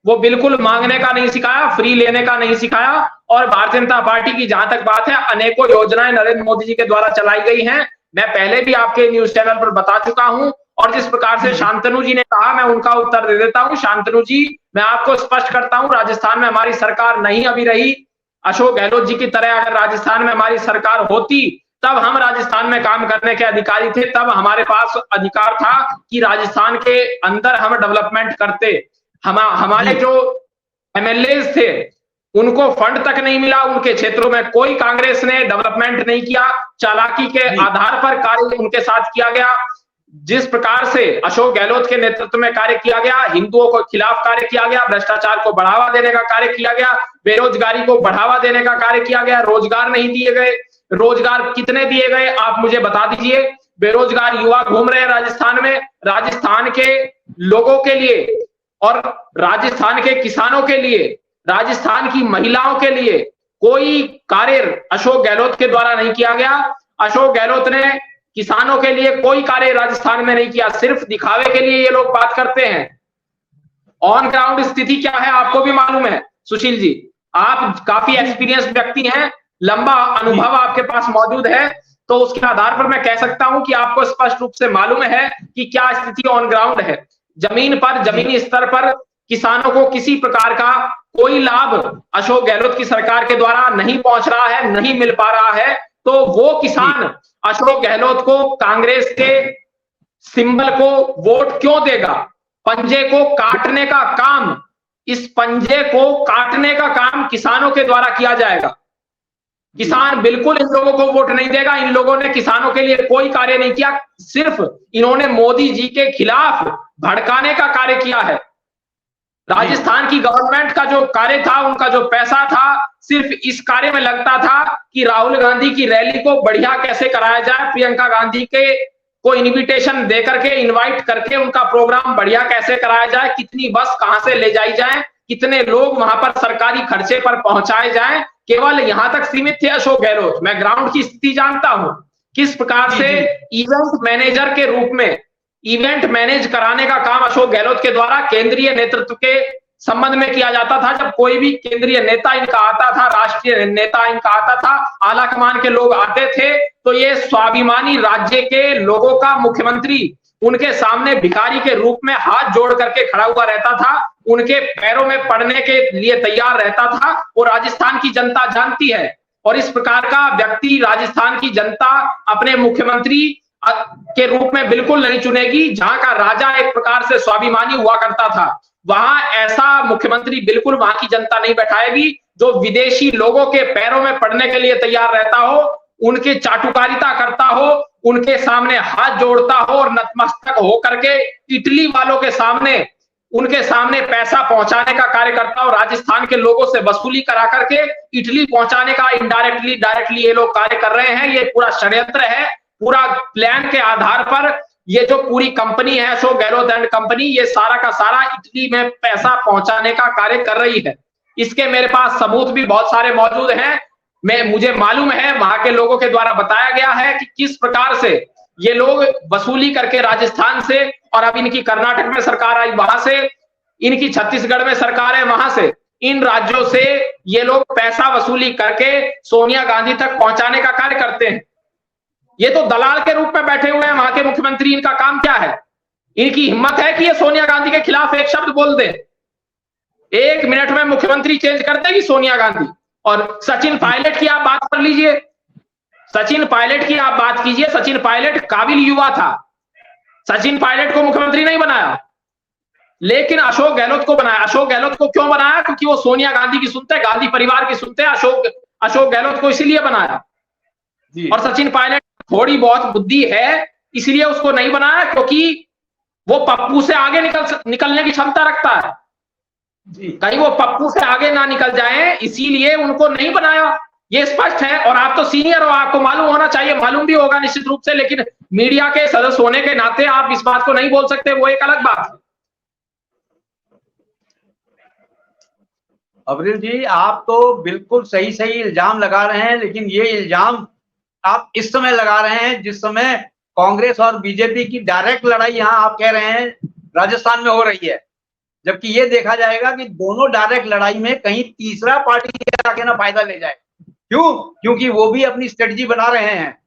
वो बिल्कुल मांगने का नहीं सिखाया, फ्री लेने का नहीं सिखाया। और भारतीय जनता पार्टी की जहां तक बात है, अनेकों योजनाएं नरेंद्र मोदी जी के द्वारा चलाई गई हैं। मैं पहले भी आपके न्यूज चैनल पर बता चुका हूं। और जिस प्रकार से शांतनु जी ने कहा, मैं उनका उत्तर दे देता हूं। शांतनु जी, मैं आपको स्पष्ट करता हूं, राजस्थान में हमारी सरकार नहीं अभी रही। अशोक गहलोत जी की तरह अगर राजस्थान में हमारी सरकार होती तब हम राजस्थान में काम करने के अधिकारी थे, तब हमारे पास अधिकार था कि राजस्थान के अंदर हम डेवलपमेंट करते। हमारे जो एमएलए थे उनको फंड तक नहीं मिला, उनके क्षेत्रों में कोई कांग्रेस ने डेवलपमेंट नहीं किया, चालाकी के आधार पर कार्य उनके साथ किया गया। जिस प्रकार से अशोक गहलोत के नेतृत्व में कार्य किया गया, हिंदुओं को खिलाफ कार्य किया गया, भ्रष्टाचार को बढ़ावा देने का कार्य किया गया, बेरोजगारी को बढ़ावा देने का कार्य किया गया, रोजगार नहीं दिए गए। रोजगार कितने दिए गए आप मुझे बता दीजिए। बेरोजगार युवा घूम रहे हैं राजस्थान में, राजस्थान के लोगों के लिए और राजस्थान के किसानों के लिए, राजस्थान की महिलाओं के लिए कोई कार्य अशोक गहलोत के द्वारा नहीं किया गया। अशोक गहलोत ने किसानों के लिए कोई कार्य राजस्थान में नहीं किया, सिर्फ दिखावे के लिए ये लोग बात करते हैं। ऑन ग्राउंड स्थिति क्या है आपको भी मालूम है सुशील जी, आप काफी एक्सपीरियंस व्यक्ति हैं, लंबा अनुभव आपके पास मौजूद है, तो उसके आधार पर मैं कह सकता हूं कि आपको स्पष्ट रूप से मालूम है कि क्या स्थिति ऑन ग्राउंड है। जमीन पर, जमीनी स्तर पर किसानों को किसी प्रकार का कोई लाभ अशोक गहलोत की सरकार के द्वारा नहीं पहुंच रहा है, नहीं मिल पा रहा है। तो वो किसान अशोक गहलोत को, कांग्रेस के सिंबल को वोट क्यों देगा? पंजे को काटने का काम, इस पंजे को काटने का काम किसानों के द्वारा किया जाएगा। किसान बिल्कुल इन लोगों को वोट नहीं देगा। इन लोगों ने किसानों के लिए कोई कार्य नहीं किया, सिर्फ इन्होंने मोदी जी के खिलाफ भड़काने का कार्य किया है। राजस्थान की गवर्नमेंट का जो कार्य था, उनका जो पैसा था, सिर्फ इस कार्य में लगता था कि राहुल गांधी की रैली को बढ़िया कैसे कराया जाए, प्रियंका गांधी के को इनविटेशन दे करके, इनवाइट करके उनका प्रोग्राम बढ़िया कैसे कराया जाए, कितनी बस कहां से ले जाई जाए, कितने लोग वहां पर सरकारी खर्चे पर पहुंचाए जाए, केवल यहां तक सीमित थे अशोक गहलोत। मैं ग्राउंड की स्थिति जानता हूं, किस प्रकार से इवेंट मैनेजर के रूप में इवेंट मैनेज कराने का काम अशोक गहलोत के द्वारा केंद्रीय नेतृत्व के संबंध में किया जाता था। जब कोई भी केंद्रीय नेता इनका आता था, राष्ट्रीय नेता इनका आता था, आला कमान के लोग आते थे, तो ये स्वाभिमानी राज्य के लोगों का मुख्यमंत्री उनके सामने भिखारी के रूप में हाथ जोड़ करके खड़ा हुआ रहता था, उनके पैरों में पड़ने के लिए तैयार रहता था। वो राजस्थान की जनता जानती है, और इस प्रकार का व्यक्ति राजस्थान की जनता अपने मुख्यमंत्री के रूप में बिल्कुल नहीं चुनेगी। जहां का राजा एक प्रकार से स्वाभिमानी हुआ करता था, वहां ऐसा मुख्यमंत्री बिल्कुल वहां की जनता नहीं बैठाएगी जो विदेशी लोगों के पैरों में पड़ने के लिए तैयार रहता हो, उनके चाटुकारिता करता हो, उनके सामने हाथ जोड़ता हो और नतमस्तक होकर के इटली वालों के सामने, उनके सामने पैसा पहुंचाने का कार्य करता हो, राजस्थान के लोगों से वसूली करा करके इटली पहुंचाने का इनडायरेक्टली डायरेक्टली ये लोग कार्य कर रहे हैं। ये पूरा षड्यंत्र है, पूरा प्लान के आधार पर ये जो पूरी कंपनी है अशोक गहलोत एंड कंपनी, ये सारा का सारा इटली में पैसा पहुंचाने का कार्य कर रही है। इसके मेरे पास सबूत भी बहुत सारे मौजूद हैं। मुझे मालूम है, वहां के लोगों के द्वारा बताया गया है कि किस प्रकार से ये लोग वसूली करके राजस्थान से, और अब इनकी कर्नाटक में सरकार आई वहां से, इनकी छत्तीसगढ़ में सरकार है वहां से, इन राज्यों से ये लोग पैसा वसूली करके सोनिया गांधी तक पहुंचाने का कार्य करते हैं। ये तो दलाल के रूप में बैठे हुए हैं वहां के मुख्यमंत्री। इनका काम क्या है? इनकी हिम्मत है कि ये सोनिया गांधी के खिलाफ एक शब्द बोल दे, 1 मिनट में मुख्यमंत्री चेंज कर देगी सोनिया गांधी। और सचिन पायलट की आप बात कर लीजिए, सचिन पायलट की आप बात कीजिए। सचिन पायलट काबिल युवा था, सचिन पायलट को मुख्यमंत्री नहीं बनाया, लेकिन अशोक गहलोत को बनाया। अशोक गहलोत को क्यों बनाया? क्योंकि वो सोनिया गांधी की सुनते, गांधी परिवार की सुनते। अशोक गहलोत को इसीलिए बनाया। और सचिन पायलट थोड़ी बहुत बुद्धि है, इसलिए उसको नहीं बनाया क्योंकि वो पप्पू से आगे निकलने की क्षमता रखता है। कहीं वो पप्पू से आगे ना निकल जाए, इसीलिए उनको नहीं बनाया। ये स्पष्ट है। और आप तो सीनियर हो, आपको मालूम होना चाहिए, मालूम भी होगा निश्चित रूप से, लेकिन मीडिया के सदस्य होने के नाते आप इस बात को नहीं बोल सकते, वो एक अलग बात है। अब्रिल जी, आप तो बिल्कुल सही सही इल्जाम लगा रहे हैं, लेकिन ये इल्जाम आप इस समय लगा रहे हैं जिस समय कांग्रेस और बीजेपी की डायरेक्ट लड़ाई यहाँ आप कह रहे हैं राजस्थान में हो रही है, जबकि ये देखा जाएगा कि दोनों डायरेक्ट लड़ाई में कहीं तीसरा पार्टी आके ना फायदा ले जाए। क्यों? क्योंकि वो भी अपनी स्ट्रेटजी बना रहे हैं।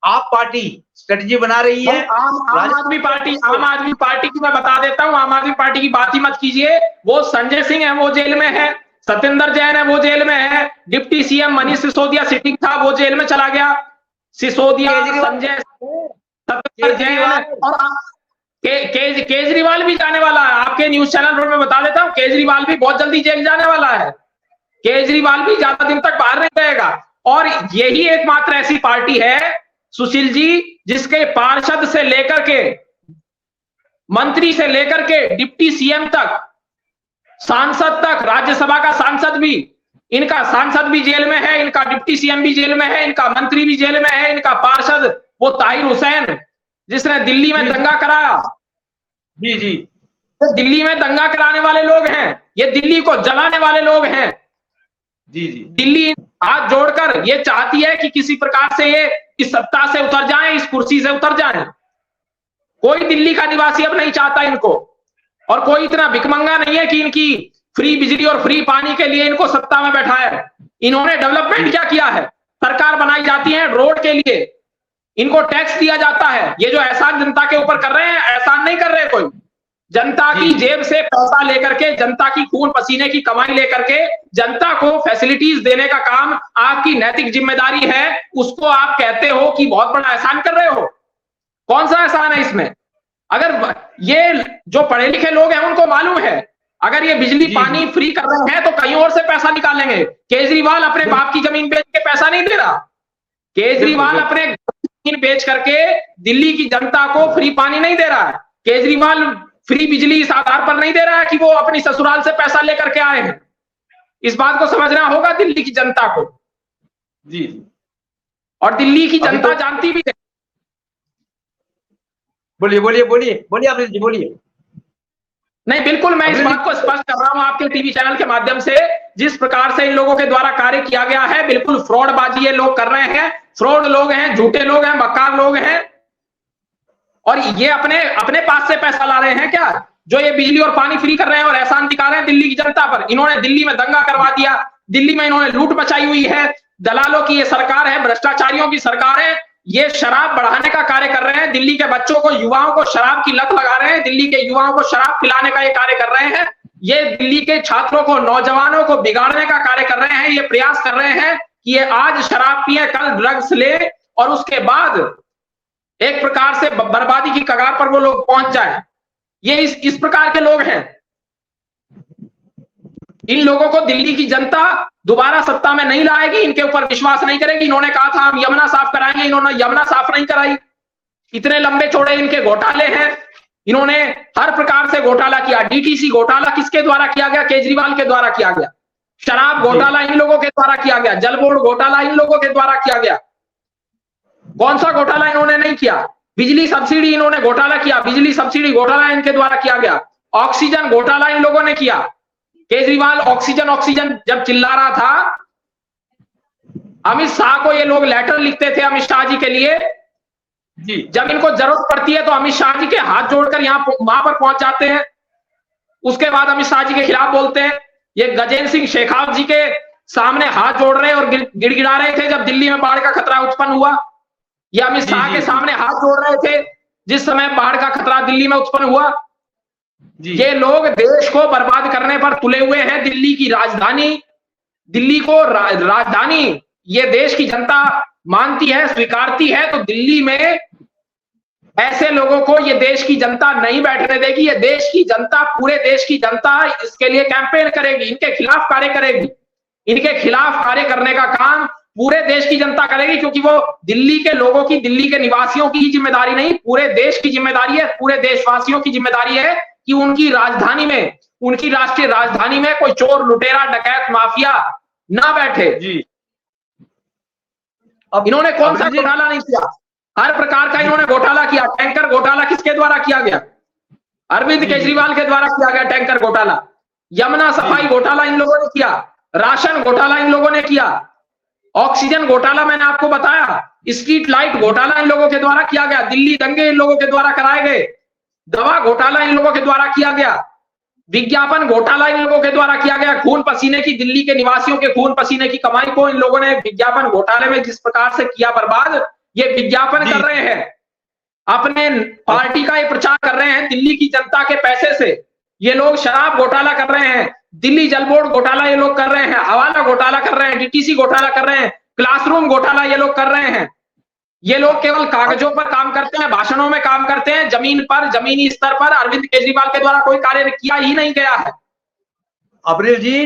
आप पार्टी स्ट्रेटजी बना रही है। आम आदमी पार्टी की मैं बता देता हूं, आम आदमी पार्टी की बात ही मत कीजिए। वो संजय सिंह है, वो जेल में है, सत्येंद्र जैन है, वो जेल में है, deputy CM Manish Sisodia sitting था, वो जेल में चला गया, सिसोदिया, संजय, सत्यपाल जैन और केजरीवाल भी जाने वाला है। आपके न्यूज चैनल पर मैं बता देता हूं, केजरीवाल भी बहुत जल्दी जेल जाने वाला है। केजरीवाल भी ज्यादा दिन तक बाहर नहीं रहेगा। और यही एकमात्र ऐसी पार्टी है सुशील जी, जिसके पार्षद से लेकर के मंत्री से लेकर के डिप्टी सीएम तक, सांसद तक, राज्यसभा का सांसद भी, इनका सांसद भी जेल में है, इनका डिप्टी सीएम भी जेल में है, इनका मंत्री भी जेल में है, इनका पार्षद वो ताहिर हुसैन जिसने दिल्ली में दंगा कराया, जी दिल्ली में दंगा कराने वाले लोग हैं, ये दिल्ली को जलाने वाले लोग हैं। जी दिल्ली हाथ जोड़कर ये चाहती है कि किसी प्रकार से ये इस सत्ता से उतर जाएं, इस कुर्सी से उतर जाएं। कोई दिल्ली का निवासी अब नहीं चाहता इनको, और कोई इतना भिखमंगा नहीं है कि इनकी फ्री बिजली और फ्री पानी के लिए इनको सत्ता में बैठाया। इन्होंने डेवलपमेंट क्या किया है? सरकार बनाई जाती है रोड के लिए, इनको टैक्स दिया जाता है। ये जो एहसान जनता के ऊपर कर रहे हैं, एहसान नहीं कर रहे कोई, जनता की जेब से पैसा लेकर के, जनता की खून पसीने की कमाई लेकर के जनता को फैसिलिटीज देने का काम आपकी नैतिक जिम्मेदारी है। उसको आप कहते हो कि बहुत बड़ा एहसान कर रहे हो। कौन सा एहसान है इसमें? अगर ये जो पढ़े लिखे लोग हैं उनको मालूम है, अगर ये बिजली पानी फ्री कर रहे हैं तो कहीं और से पैसा निकालेंगे। केजरीवाल अपने बाप की जमीन बेच के पैसा नहीं दे रहा। केजरीवाल अपने जमीन बेच करके दिल्ली की जनता को फ्री पानी नहीं दे रहा है। केजरीवाल फ्री बिजली इस आधार पर नहीं दे रहा है कि वो अपनी ससुराल से पैसा लेकर के आए हैं। इस बात को समझना होगा दिल्ली की जनता को। जी और दिल्ली की जनता जानती भी है। बोलिए आप जी, बोलिए। नहीं, बिल्कुल मैं इस बात को स्पष्ट कर रहा हूं आपके टीवी चैनल के माध्यम से, जिस प्रकार से इन लोगों के द्वारा कार्य किया गया है, बिल्कुल फ्रॉडबाजी ये लोग कर रहे हैं। फ्रॉड लोग हैं, झूठे लोग हैं, मक्कार लोग हैं, और ये अपने पास से पैसा ला रहे हैं क्या? जो ये बिजली और पानी फ्री कर रहे हैं और एहसान दिखा रहे हैं दिल्ली की जनता पर। इन्होंने दिल्ली में दंगा करवा दिया, दिल्ली में इन्होंने लूट मचाई हुई है। दलालों की ये सरकार है, भ्रष्टाचारियों की सरकार है। ये शराब बढ़ाने का कार्य कर रहे हैं, दिल्ली के बच्चों को, युवाओं को शराब की लत लगा रहे हैं, दिल्ली के युवाओं को शराब पिलाने का ये कार्य कर रहे हैं। ये दिल्ली के छात्रों को, नौजवानों को बिगाड़ने का कार्य कर रहे हैं। ये प्रयास कर रहे हैं कि ये आज शराब पिए, कल ड्रग्स ले, और उसके बाद एक प्रकार से बर्बादी की कगार पर वो लोग पहुंच जाए। ये इस प्रकार के लोग हैं। इन लोगों को दिल्ली की जनता दोबारा सत्ता में नहीं लाएगी, इनके ऊपर विश्वास नहीं करेगी। इन्होंने कहा था हम यमुना साफ कराएंगे, इन्होंने यमुना साफ नहीं कराई। इतने लंबे चौड़े इनके घोटाले हैं, इन्होंने हर प्रकार से घोटाला किया। डीटीसी घोटाला किसके द्वारा किया गया? केजरीवाल के द्वारा किया गया। शराब घोटाला इन लोगों के द्वारा किया गया। जल बोर्ड घोटाला इन लोगों के द्वारा किया गया। कौन सा घोटाला इन्होंने नहीं किया? बिजली सब्सिडी इन्होंने घोटाला किया, बिजली सब्सिडी घोटाला इनके द्वारा किया गया। ऑक्सीजन घोटाला इन लोगों ने किया। केजरीवाल ऑक्सीजन जब चिल्ला रहा था, अमित शाह को ये लोग लेटर लिखते थे अमित शाह जी के लिए। जब इनको जरूरत पड़ती है तो अमित शाह जी के हाथ जोड़कर वहां पर पहुंच जाते हैं। उसके बाद अमित शाह जी के खिलाफ बोलते हैं। ये गजेंद्र सिंह शेखावत जी के सामने हाथ जोड़ रहे और गिड़गिड़ा रहे थे जब दिल्ली में बाढ़ का खतरा उत्पन्न हुआ। ये अमित शाह के सामने हाथ जोड़ रहे थे जिस समय बाढ़ का खतरा दिल्ली में उत्पन्न हुआ। ये लोग देश को बर्बाद करने पर तुले हुए हैं। दिल्ली की राजधानी, दिल्ली को राजधानी ये देश की जनता मानती है, स्वीकारती है, तो दिल्ली में ऐसे लोगों को ये देश की जनता नहीं बैठने देगी। ये देश की जनता, पूरे देश की जनता इसके लिए कैंपेन करेगी, इनके खिलाफ कार्य करेगी। इनके खिलाफ कार्य करने का काम पूरे देश की जनता करेगी, क्योंकि वो दिल्ली के लोगों की, दिल्ली के निवासियों की जिम्मेदारी नहीं, पूरे देश की जिम्मेदारी है, पूरे देशवासियों की जिम्मेदारी है कि उनकी राजधानी में, उनकी राष्ट्रीय राजधानी में कोई चोर, लुटेरा, डकैत, माफिया ना बैठे। जी अब इन्होंने कौन सा घोटाला नहीं किया? हर प्रकार का इन्होंने घोटाला किया। टैंकर घोटाला किसके द्वारा किया गया? अरविंद केजरीवाल के द्वारा किया गया टैंकर घोटाला। यमुना सफाई घोटाला इन लोगों ने किया। राशन घोटाला इन लोगों ने किया। ऑक्सीजन घोटाला मैंने आपको बताया। स्ट्रीट लाइट घोटाला इन लोगों के द्वारा किया गया। दिल्ली दंगे इन लोगों के द्वारा कराए गए। दवा घोटाला इन लोगों के द्वारा किया गया। विज्ञापन घोटाला इन लोगों के द्वारा किया गया। खून पसीने की, दिल्ली के निवासियों के खून पसीने की कमाई को इन लोगों ने विज्ञापन घोटाले में जिस प्रकार से किया बर्बाद, ये विज्ञापन कर रहे हैं, अपने पार्टी का ये प्रचार कर रहे हैं दिल्ली की जनता के पैसे से। ये लोग शराब घोटाला कर रहे हैं, दिल्ली जल बोर्ड घोटाला ये लोग कर रहे हैं, हवाला घोटाला कर रहे हैं, डीटीसी घोटाला कर रहे हैं, क्लासरूम घोटाला ये लोग कर रहे हैं। ये लोग केवल कागजों पर काम करते हैं, भाषणों में काम करते हैं, जमीन पर, जमीनी स्तर पर अरविंद केजरीवाल के द्वारा कोई कार्य किया ही नहीं गया है। अब्रिल जी,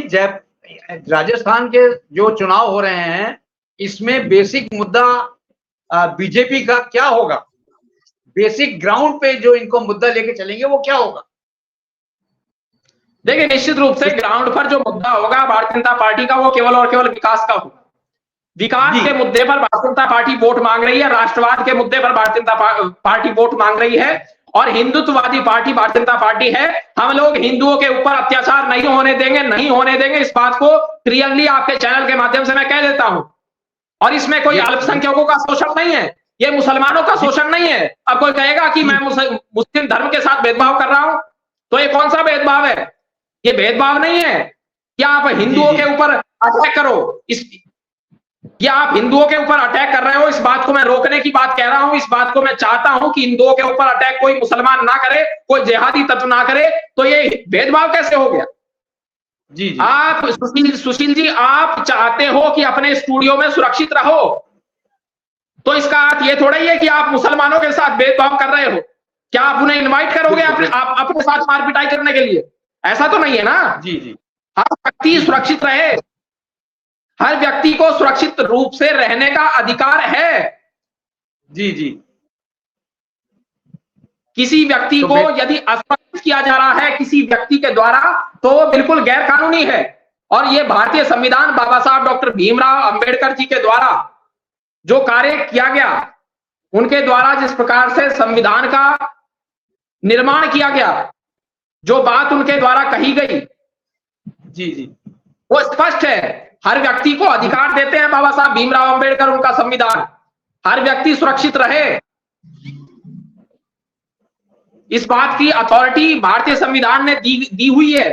राजस्थान के जो चुनाव हो रहे हैं, इसमें बेसिक मुद्दा बीजेपी का क्या होगा? बेसिक ग्राउंड पे जो इनको मुद्दा लेके चलेंगे वो क्या होगा? देखिए, निश्चित रूप से ग्राउंड पर जो मुद्दा होगा भारतीय जनता पार्टी का, वो केवल और केवल विकास का होगा। विकास के मुद्दे पर भारतीय जनता पार्टी वोट मांग रही है, राष्ट्रवाद के मुद्दे पर भारतीय जनता पार्टी वोट मांग रही है, और हिंदुत्ववादी पार्टी भारतीय जनता पार्टी है। हम लोग हिंदुओं के ऊपर अत्याचार नहीं होने देंगे, नहीं होने देंगे। इस बात को क्लियरली आपके चैनल के माध्यम से मैं कह देता हूं। और इसमें कोई अल्पसंख्यकों का शोषण नहीं है, ये मुसलमानों का शोषण नहीं है। अब कोई कहेगा कि मैं मुस्लिम धर्म के साथ भेदभाव कर रहा हूं, तो ये कौन सा भेदभाव है? ये भेदभाव नहीं है कि आप हिंदुओं के ऊपर अटैक करो। या आप हिंदुओं के ऊपर अटैक कर रहे हो, इस बात को मैं रोकने की बात कह रहा हूं। इस बात को मैं चाहता हूं कि हिंदुओं के ऊपर अटैक कोई मुसलमान ना करे, कोई जिहादी तत्व ना करे। तो ये भेदभाव कैसे हो गया? जी। आप सुशील जी, आप चाहते हो कि अपने स्टूडियो में सुरक्षित रहो, तो इसका अर्थ ये थोड़ा ही है कि आप मुसलमानों के साथ भेदभाव कर रहे हो। क्या आप उन्हें इन्वाइट करोगे अपने साथ मार पिटाई करने के लिए? ऐसा तो नहीं है ना। जी। हर व्यक्ति सुरक्षित रहे, हर व्यक्ति को सुरक्षित रूप से रहने का अधिकार है। जी। किसी व्यक्ति को यदि असुरक्षित किया जा रहा है किसी व्यक्ति के द्वारा, तो वो बिल्कुल गैर कानूनी है। और ये भारतीय संविधान बाबा साहब डॉक्टर भीमराव अंबेडकर जी के द्वारा जो कार्य किया गया, उनके द्वारा जिस प्रकार से संविधान का निर्माण किया गया, जो बात उनके द्वारा कही गई, जी, वो स्पष्ट है। हर व्यक्ति को अधिकार देते हैं बाबा साहब भीमराव अंबेडकर, उनका संविधान। हर व्यक्ति सुरक्षित रहे, इस बात की अथॉरिटी भारतीय संविधान ने दी हुई है।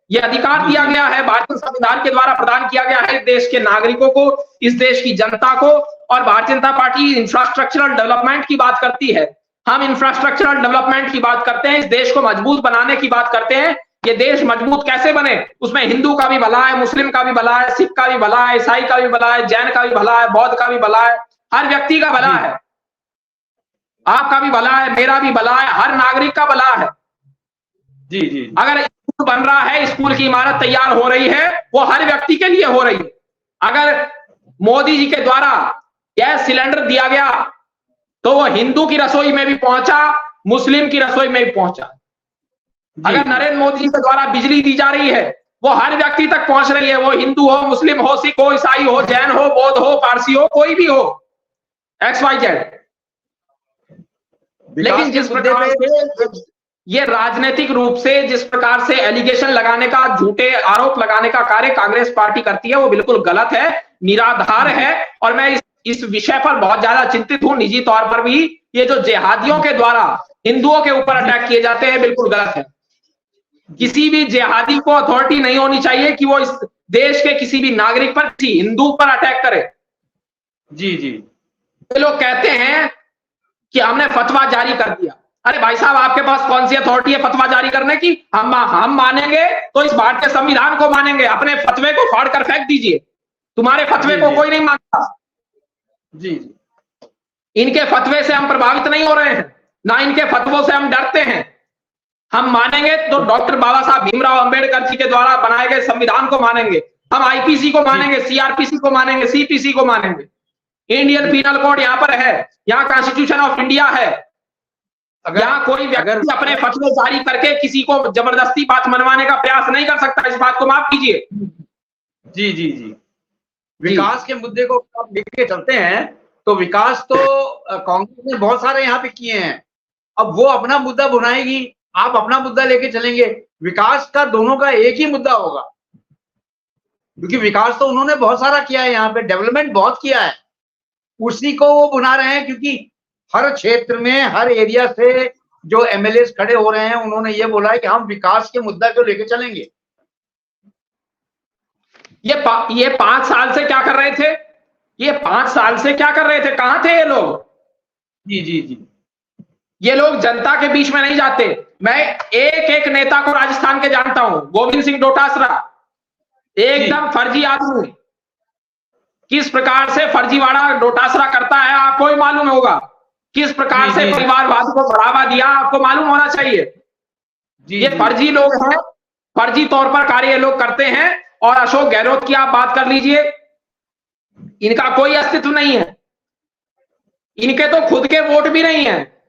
ये अधिकार दिया गया है, भारतीय संविधान के द्वारा प्रदान किया गया है इस देश के नागरिकों को, इस देश की जनता को। और Bharatiya Janata party infrastructural development की बात करती है। हम इंफ्रास्ट्रक्चरल डेवलपमेंट की बात करते हैं, इस देश को मजबूत बनाने की बात करते हैं। ये देश मजबूत कैसे बने? उसमें हिंदू का भी भला है, मुस्लिम का भी भला है, सिख का भी भला है, ईसाई का भी भला है, जैन का भी भला है, बौद्ध का भी भला है, हर व्यक्ति का भला है। आपका भी भला है, मेरा भी भला है, हर नागरिक का भला है। जी। अगर स्कूल बन रहा है, स्कूल की इमारत तैयार हो रही है, वो हर व्यक्ति के लिए हो रही है। अगर मोदी जी के द्वारा गैस सिलेंडर दिया गया, तो वो हिंदू की रसोई में भी पहुंचा, मुस्लिम की रसोई में भी पहुंचा। अगर नरेंद्र मोदी जी के द्वारा बिजली दी जा रही है, वो हर व्यक्ति तक पहुंच रही है, वो हिंदू हो, मुस्लिम हो, सिख हो, ईसाई हो, जैन हो, बौद्ध हो, पारसी हो, कोई भी हो, XYZ। लेकिन जिस प्रकार से ये राजनीतिक रूप से जिस प्रकार से एलिगेशन लगाने का, झूठे आरोप लगाने का कार्य कांग्रेस पार्टी करती है, वो बिल्कुल गलत है, निराधार है। और मैं इस विषय पर बहुत ज्यादा चिंतित हूं निजी तौर पर भी। ये जो जिहादियों के द्वारा हिंदुओं के ऊपर अटैक किए जाते हैं, बिल्कुल गलत है। किसी भी जिहादी को अथॉरिटी नहीं होनी चाहिए कि वो इस देश के किसी भी नागरिक पर, किसी हिंदू पर अटैक करे। जी। ये लोग कहते हैं कि हमने फतवा जारी कर दिया। अरे भाई साहब, आपके पास कौन सी अथॉरिटी है फतवा जारी करने की? हम मानेंगे तो इस भारतीय संविधान को मानेंगे, अपने फतवे को फाड़ कर फेंक दीजिए। तुम्हारे फतवे को कोई नहीं मानता। जी। इनके फतवे से हम प्रभावित नहीं हो रहे हैं, ना इनके फतवों से हम डरते हैं। हम मानेंगे तो डॉक्टर बाबा साहब भीमराव अंबेडकर जी के द्वारा बनाए गए संविधान को मानेंगे। हम IPC को मानेंगे, CRPC को मानेंगे, CPC को मानेंगे। इंडियन पीनल कोड यहाँ पर है, यहाँ कॉन्स्टिट्यूशन ऑफ इंडिया है। यहाँ कोई व्यक्ति अपने फतवे जारी करके किसी को जबरदस्ती बात मनवाने का प्रयास नहीं कर सकता। इस बात को माफ कीजिए। जी। विकास के मुद्दे को आप लेके चलते हैं, तो विकास तो कांग्रेस ने बहुत सारे यहाँ पे किए हैं। अब वो अपना मुद्दा बनाएगी, आप अपना मुद्दा लेके चलेंगे। विकास का दोनों का एक ही मुद्दा होगा, क्योंकि विकास तो उन्होंने बहुत सारा किया है, यहाँ पे डेवलपमेंट बहुत किया है, उसी को वो बुला रहे हैं। क्योंकि हर क्षेत्र में, हर एरिया से जो MLAs खड़े हो रहे हैं, उन्होंने ये बोला है कि हम विकास के मुद्दा को लेके चलेंगे। ये 5 साल से क्या कर रहे थे? ये 5 साल से क्या कर रहे थे? कहां थे ये लोग? जी। ये लोग जनता के बीच में नहीं जाते। मैं एक नेता को राजस्थान के जानता हूं, गोविंद सिंह डोटासरा, एकदम फर्जी आदमी। किस प्रकार से फर्जीवाड़ा डोटासरा करता है आपको ही मालूम होगा, किस प्रकार से परिवारवाद को बढ़ावा दिया आपको मालूम होना चाहिए। ये फर्जी लोग हैं, फर्जी तौर पर कार्य ये लोग करते हैं। और अशोक गहलोत की आप बात कर लीजिए, इनका कोई अस्तित्व नहीं है, इनके तो खुद के वोट भी नहीं है,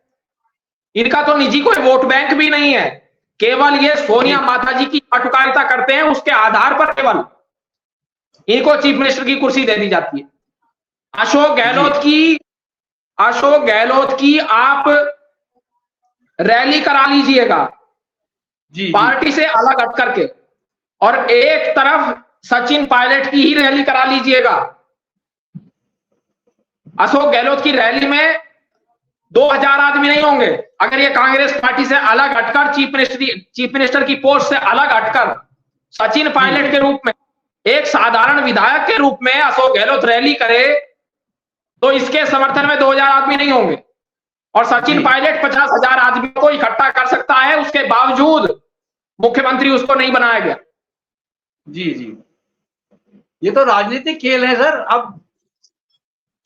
इनका तो निजी कोई वोट बैंक भी नहीं है। केवल ये सोनिया माताजी की पटुकारिता करते हैं, उसके आधार पर केवल इनको चीफ मिनिस्टर की कुर्सी दे दी जाती है। अशोक गहलोत की आप रैली करा लीजिएगा पार्टी से अलग हट करके, और एक तरफ सचिन पायलट की ही रैली करा लीजिएगा। अशोक गहलोत की रैली में 2000 आदमी नहीं होंगे। अगर ये कांग्रेस पार्टी से अलग हटकर चीफ मिनिस्टर की पोस्ट से अलग हटकर सचिन पायलट के रूप में, एक साधारण विधायक के रूप में अशोक गहलोत रैली करे, तो इसके समर्थन में 2000 आदमी नहीं होंगे। और सचिन पायलट 50,000 आदमियों को इकट्ठा कर सकता है, उसके बावजूद मुख्यमंत्री उसको नहीं बनाया गया। जी, ये तो राजनीतिक खेल है सर। अब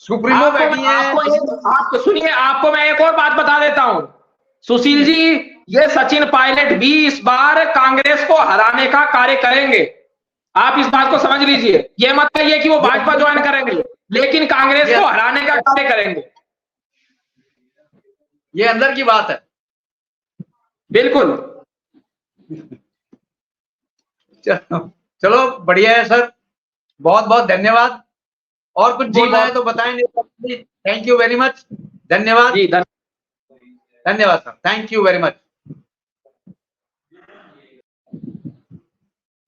सुप्रीमो बैठी है। आपको सुनिए, आपको मैं एक और बात बता देता हूं सुशील जी, ये सचिन पायलट भी इस बार कांग्रेस को हराने का कार्य करेंगे। आप इस बात को समझ लीजिए। ये मत कहिए कि वो भाजपा ज्वाइन करेंगे, लेकिन कांग्रेस को हराने का कार्य करेंगे। ये अंदर की बात है। बिल्कुल। चलो बढ़िया है सर, बहुत बहुत धन्यवाद। और कुछ बोलना है तो बताएं। Thank you very much. धन्यवाद। जी धन्यवाद sir, thank you very much.